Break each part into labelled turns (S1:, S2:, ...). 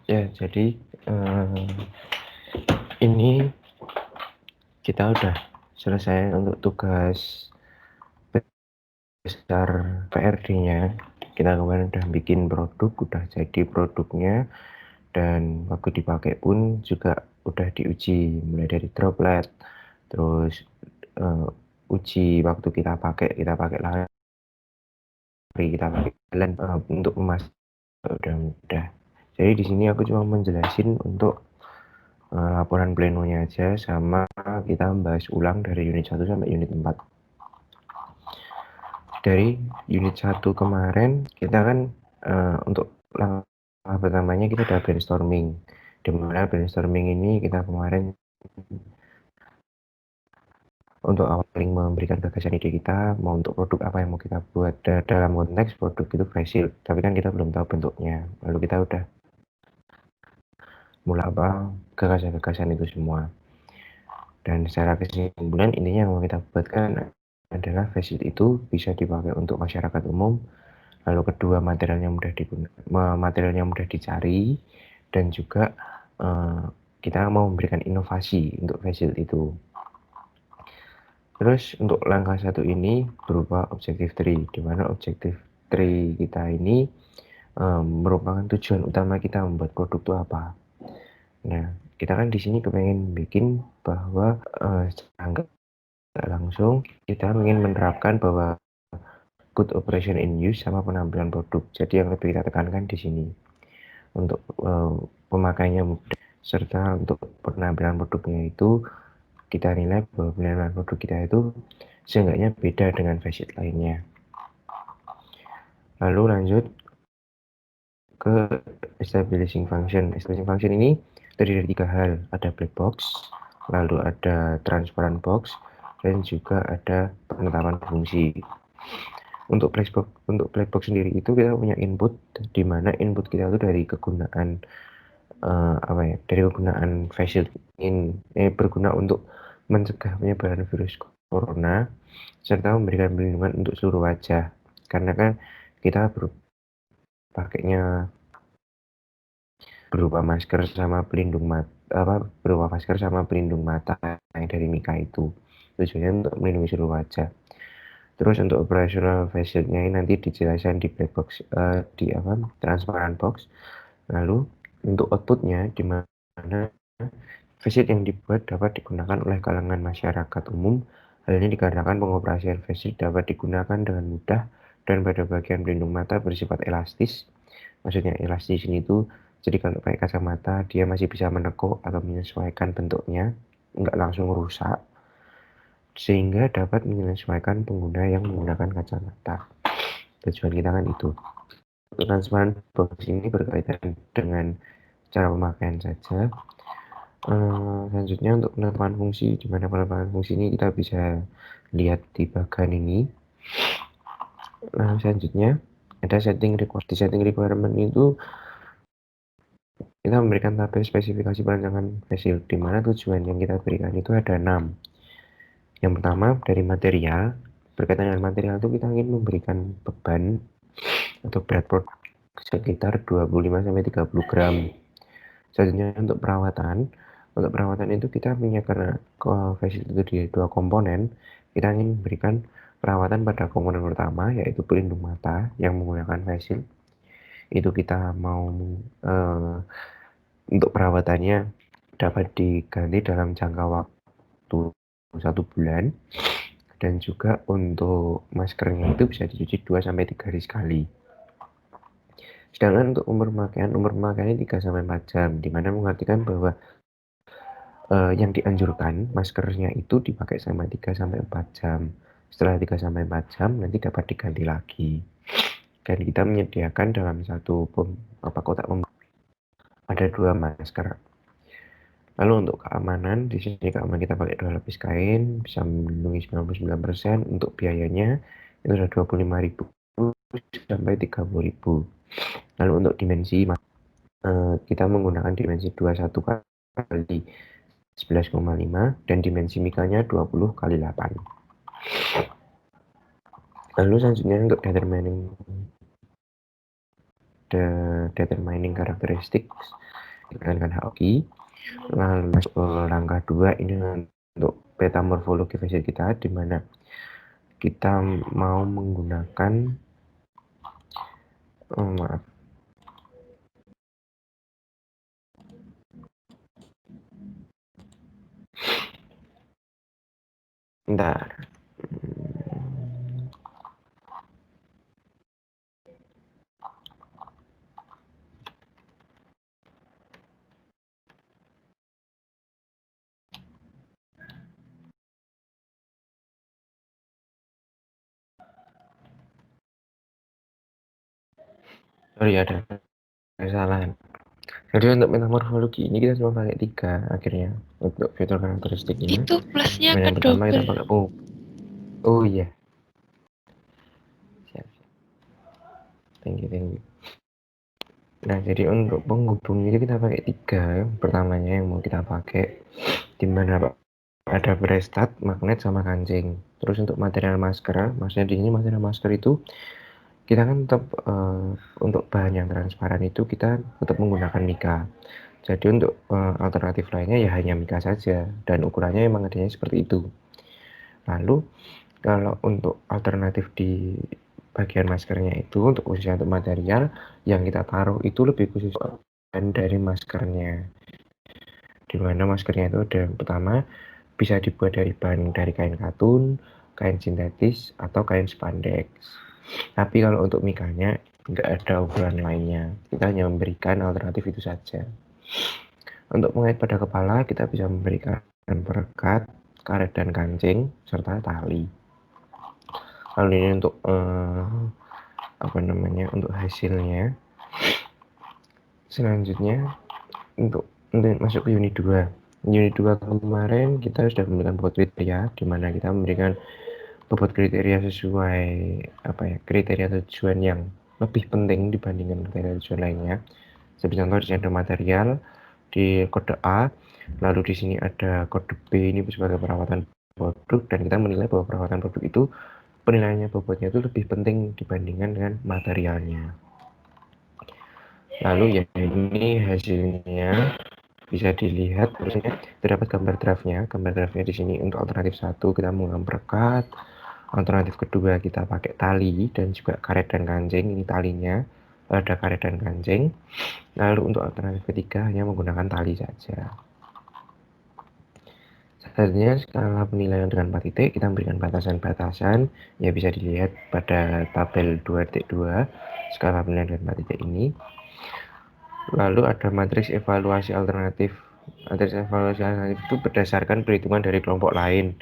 S1: Ya, jadi ini kita udah selesai untuk tugas besar PRD-nya. Kita kemarin udah bikin produk, udah jadi produknya, dan waktu dipakai pun juga udah diuji mulai dari droplet, terus uji waktu kita pakai lari, kita pakai jalan untuk memastikan udah. Jadi di sini aku cuma menjelasin untuk laporan plenonya aja, sama kita bahas ulang dari unit 1 sampai unit 4. Dari unit 1 kemarin kita kan untuk langkah pertamanya kita udah brainstorming. Dimana brainstorming ini kita kemarin untuk paling memberikan gagasan ide kita mau untuk produk apa yang mau kita buat. Dalam konteks produk itu face shield, tapi kan kita belum tahu bentuknya. Lalu kita udah mulai gagasan-gagasan itu semua. Dan secara kesimpulan intinya yang mau kita buatkan adalah face shield itu bisa dipakai untuk masyarakat umum. Lalu kedua, materialnya mudah dicari, dan juga kita mau memberikan inovasi untuk face shield itu. Terus untuk langkah 1 ini berupa objective tree, di mana objective tree kita ini merupakan tujuan utama kita membuat produk itu apa. Nah, kita kan di sini kepengen bikin bahwa secara nggak langsung kita ingin menerapkan bahwa good operation in use sama penampilan produk. Jadi yang lebih kita tekankan di sini untuk pemakaiannya mudah, serta untuk penampilan produknya itu kita nilai bahwa penampilan produk kita itu seenggaknya beda dengan face shield lainnya. Lalu lanjut ke establishing function. Establishing function ini terdiri dari 3 hal, ada black box, lalu ada transparent box, dan juga ada penetapan fungsi. Untuk black box sendiri itu kita punya input, di mana input kita itu dari kegunaan dari kegunaan face shield ini berguna untuk mencegah penyebaran virus corona serta memberikan perlindungan untuk seluruh wajah, karena kan kita pakainya berupa masker sama pelindung mata yang dari Mika itu. Tujuannya untuk melindungi seluruh wajah. Terus untuk operasional face shield-nya ini nanti dijelaskan di black box, transparent box. Lalu untuk output-nya, di mana face shield yang dibuat dapat digunakan oleh kalangan masyarakat umum. Hal ini dikarenakan pengoperasian face shield dapat digunakan dengan mudah dan pada bagian pelindung mata bersifat elastis. Maksudnya elastis ini tuh, jadi kalau pakai kacamata dia masih bisa menekuk atau menyesuaikan bentuknya, nggak langsung rusak, sehingga dapat menyesuaikan pengguna yang menggunakan kacamata. Tujuan kita kan itu. Transparan box ini berkaitan dengan cara pemakaian saja. Selanjutnya untuk penetapan fungsi, di mana penetapan fungsi ini kita bisa lihat di bagian ini. Nah, selanjutnya ada setting requirement. Di setting requirement itu kita memberikan tabel spesifikasi perancangan face shield, di mana tujuan yang kita berikan itu ada 6. Yang pertama dari material. Berkaitan dengan material itu kita ingin memberikan beban atau berat produk sekitar 25-30 gram. Selanjutnya untuk perawatan. Untuk perawatan itu kita punya, karena face shield itu di 2 komponen, kita ingin memberikan perawatan pada komponen pertama, yaitu pelindung mata yang menggunakan face shield. Itu kita mau untuk perawatannya dapat diganti dalam jangka waktu 1 bulan, dan juga untuk maskernya itu bisa dicuci 2-3 hari sekali. Sedangkan untuk umur pemakaiannya 3-4 jam, dimana mengartikan bahwa yang dianjurkan maskernya itu dipakai selama 3-4 jam. Setelah 3-4 jam nanti dapat diganti lagi. Dan kita menyediakan dalam satu kotak ada 2 masker. Lalu untuk keamanan, di sini keamanan kita pakai 2 lapis kain, bisa melindungi 99%. Untuk biayanya itu sudah 25.000 sampai 30.000. Lalu untuk dimensi, kita menggunakan dimensi 21 kali 11,5 dan dimensi mikanya 20 kali 8. Lalu selanjutnya untuk determining determining characteristics dengan hoki. Lalu masuk ke langkah 2 ini untuk peta morfologi facial kita, di mana kita mau menggunakan maaf. Bentar. Sorry, ada kesalahan. Jadi untuk metamorfologi ini kita cuma pakai 3 akhirnya untuk fitur karakteristiknya.
S2: Itu plusnya
S1: Yang
S2: ke
S1: pertama kita
S2: double.
S1: pakai oh iya. Siap. Thank you. Nah, jadi untuk penghubung ini kita pakai 3. Pertamanya yang mau kita pakai di mana ada breastat, magnet sama kancing. Terus untuk material masker, maksudnya di sini material masker itu kita kan tetap untuk bahan yang transparan itu kita tetap menggunakan mika. Jadi untuk alternatif lainnya ya hanya mika saja dan ukurannya memang adanya seperti itu. Lalu kalau untuk alternatif di bagian maskernya itu untuk khususnya untuk material yang kita taruh itu lebih khusus dari maskernya. Di mana maskernya itu ada yang pertama bisa dibuat dari bahan dari kain katun, kain sintetis atau kain spandex. Tapi kalau untuk mikanya nggak ada ukuran lainnya, kita hanya memberikan alternatif itu saja. Untuk mengait pada kepala kita bisa memberikan perekat, karet dan kancing serta tali. Lalu ini untuk untuk hasilnya. Selanjutnya untuk masuk ke unit 2. Unit 2 kemarin kita sudah memberikan bobot kriteria di mana kita memberikan bobot kriteria sesuai kriteria tujuan yang lebih penting dibandingkan kriteria tujuan lainnya. Seperti contoh di sini ada material di kode A, lalu di sini ada kode B ini sebagai perawatan produk dan kita menilai bahwa perawatan produk itu penilaiannya bobotnya itu lebih penting dibandingkan dengan materialnya. Lalu ya ini hasilnya bisa dilihat, terusnya terdapat gambar draftnya. Gambar draftnya di sini untuk alternatif 1 kita menggunakan perekat, alternatif kedua kita pakai tali dan juga karet dan kancing. Ini talinya ada karet dan kancing. Lalu untuk alternatif ketiga hanya menggunakan tali saja. Selanjutnya skala penilaian dengan 4 titik kita memberikan batasan-batasan yang bisa dilihat pada tabel 2.2 skala penilaian dengan 4 titik ini. Lalu ada matriks evaluasi alternatif. Matriks evaluasi alternatif itu berdasarkan perhitungan dari kelompok lain,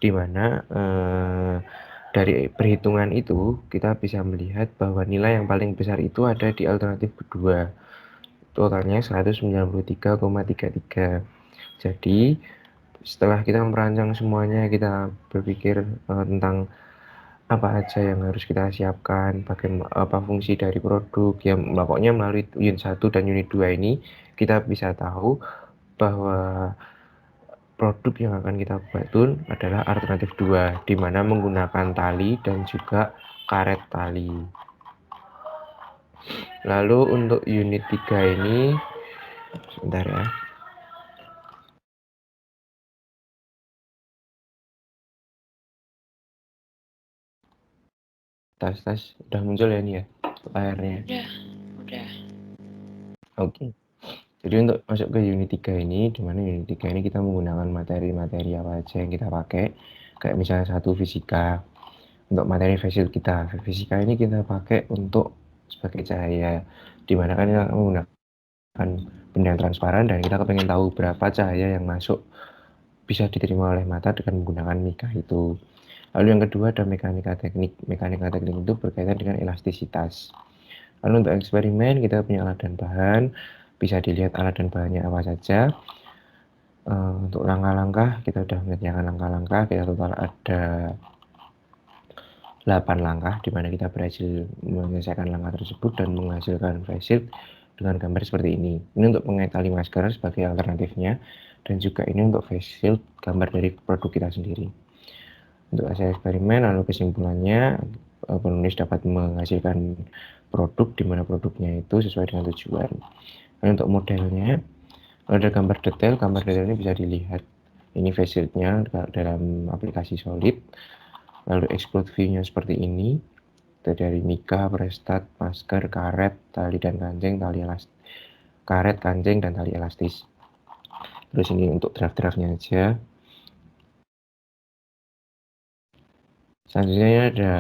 S1: di mana dari perhitungan itu kita bisa melihat bahwa nilai yang paling besar itu ada di alternatif kedua. Totalnya 193,33. Jadi setelah kita merancang semuanya, kita berpikir tentang apa aja yang harus kita siapkan, apa fungsi dari produk, ya pokoknya melalui unit 1 dan unit 2 ini kita bisa tahu bahwa produk yang akan kita buat itu adalah alternatif 2, di mana menggunakan tali dan juga karet tali. Lalu untuk unit 3 ini, sebentar ya. Tas udah muncul ya ini ya layarnya.
S2: Udah.
S1: Oke. Jadi untuk masuk ke unit 3 ini, di mana unit 3 ini kita menggunakan materi-materi apa aja yang kita pakai. Kayak misalnya 1 fisika. Untuk materi facial kita, fisika ini kita pakai untuk sebagai cahaya, di mana kan kita menggunakan benda yang transparan dan kita kepengen tahu berapa cahaya yang masuk bisa diterima oleh mata dengan menggunakan mika itu. Lalu yang kedua ada mekanika teknik. Mekanika teknik itu berkaitan dengan elastisitas. Lalu untuk eksperimen kita punya alat dan bahan, bisa dilihat alat dan bahannya apa saja. Untuk langkah-langkah kita sudah menyediakan langkah-langkah, kita total ada 8 langkah di mana kita berhasil menyelesaikan langkah tersebut dan menghasilkan face shield dengan gambar seperti ini. Ini untuk mengait tali masker sebagai alternatifnya dan juga ini untuk face shield gambar dari produk kita sendiri. Untuk hasil eksperimen lalu kesimpulannya penulis dapat menghasilkan produk, di mana produknya itu sesuai dengan tujuan. Dan untuk modelnya, ada gambar detail ini bisa dilihat. Ini face shield-nya dalam aplikasi Solid. Lalu explode view-nya seperti ini. Dari mika, prestat, masker, karet, tali dan kancing, karet, kancing, dan tali elastis. Terus ini untuk draft-draftnya aja. Selanjutnya ada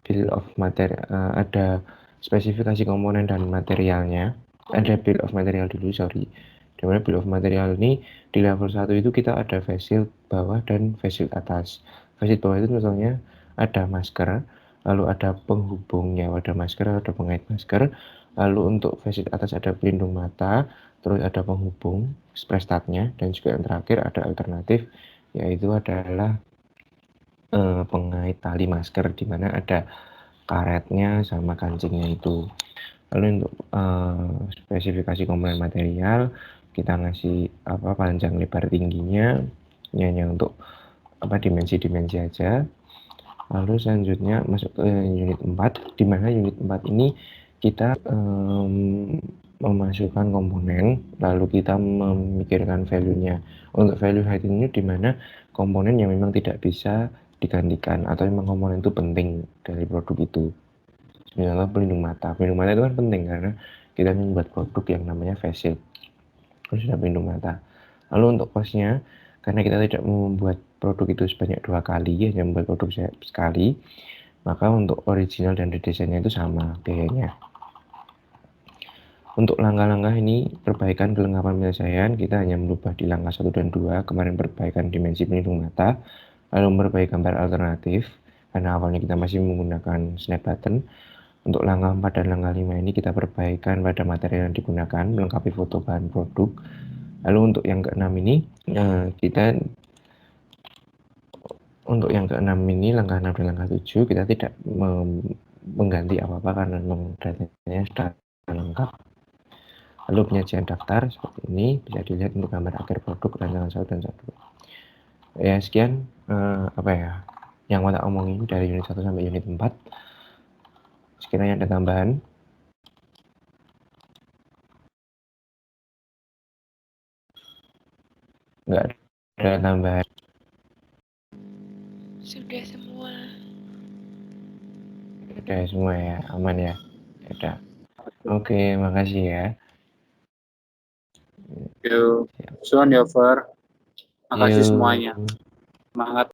S1: bill of material, ada spesifikasi komponen dan materialnya. Ada bill of material dulu, sorry. Dimana bill of material ini di level 1 itu kita ada face shield bawah dan face shield atas. Face shield bawah itu misalnya ada masker, lalu ada penghubungnya, ada masker, ada pengait masker. Lalu untuk face shield atas ada pelindung mata, terus ada penghubung, prestatnya, dan juga yang terakhir ada alternatif, yaitu adalah pengait tali masker, di mana ada karetnya sama kancingnya itu. Lalu untuk spesifikasi komponen material, kita ngasih panjang lebar tingginya, hanya untuk dimensi-dimensi aja. Lalu selanjutnya masuk ke unit 4, di mana unit 4 ini kita memasukkan komponen, lalu kita memikirkan value-nya. Untuk value height ini di mana komponen yang memang tidak bisa digantikan atau memang komponen itu penting dari produk itu. Misalnya pelindung mata itu kan penting karena kita membuat produk yang namanya face shield, terus ada pelindung mata. Lalu untuk cost-nya, karena kita tidak membuat produk itu sebanyak 2 kali, hanya membuat produk sekali, maka untuk original dan redesign-nya itu sama biayanya. Untuk langkah-langkah ini, perbaikan kelengkapan penyelesaian, kita hanya merubah di langkah 1 dan 2, kemarin perbaikan dimensi pelindung mata, lalu memperbaiki gambar alternatif, karena awalnya kita masih menggunakan snap button. Untuk langkah 4 dan langkah 5 ini kita perbaikan pada material yang digunakan, melengkapi foto bahan produk. Lalu untuk yang ke-6 ini, untuk yang ke-6 ini, langkah 6 dan langkah 7, kita tidak mengganti apa-apa karena memang datanya sudah lengkap. Lalu penyajian daftar seperti ini, bisa dilihat untuk gambar akhir produk, rancangan 1 dan 1. Ya, sekian yang mau tak omongin dari unit 1 sampai unit 4. Sekiranya ada tambahan. Nggak ada tambahan.
S2: Sudah semua.
S1: Sudah semua ya, aman ya. Sudah. Oke, makasih ya.
S3: Yuk, Suan ya, Makasih semuanya. Semangat.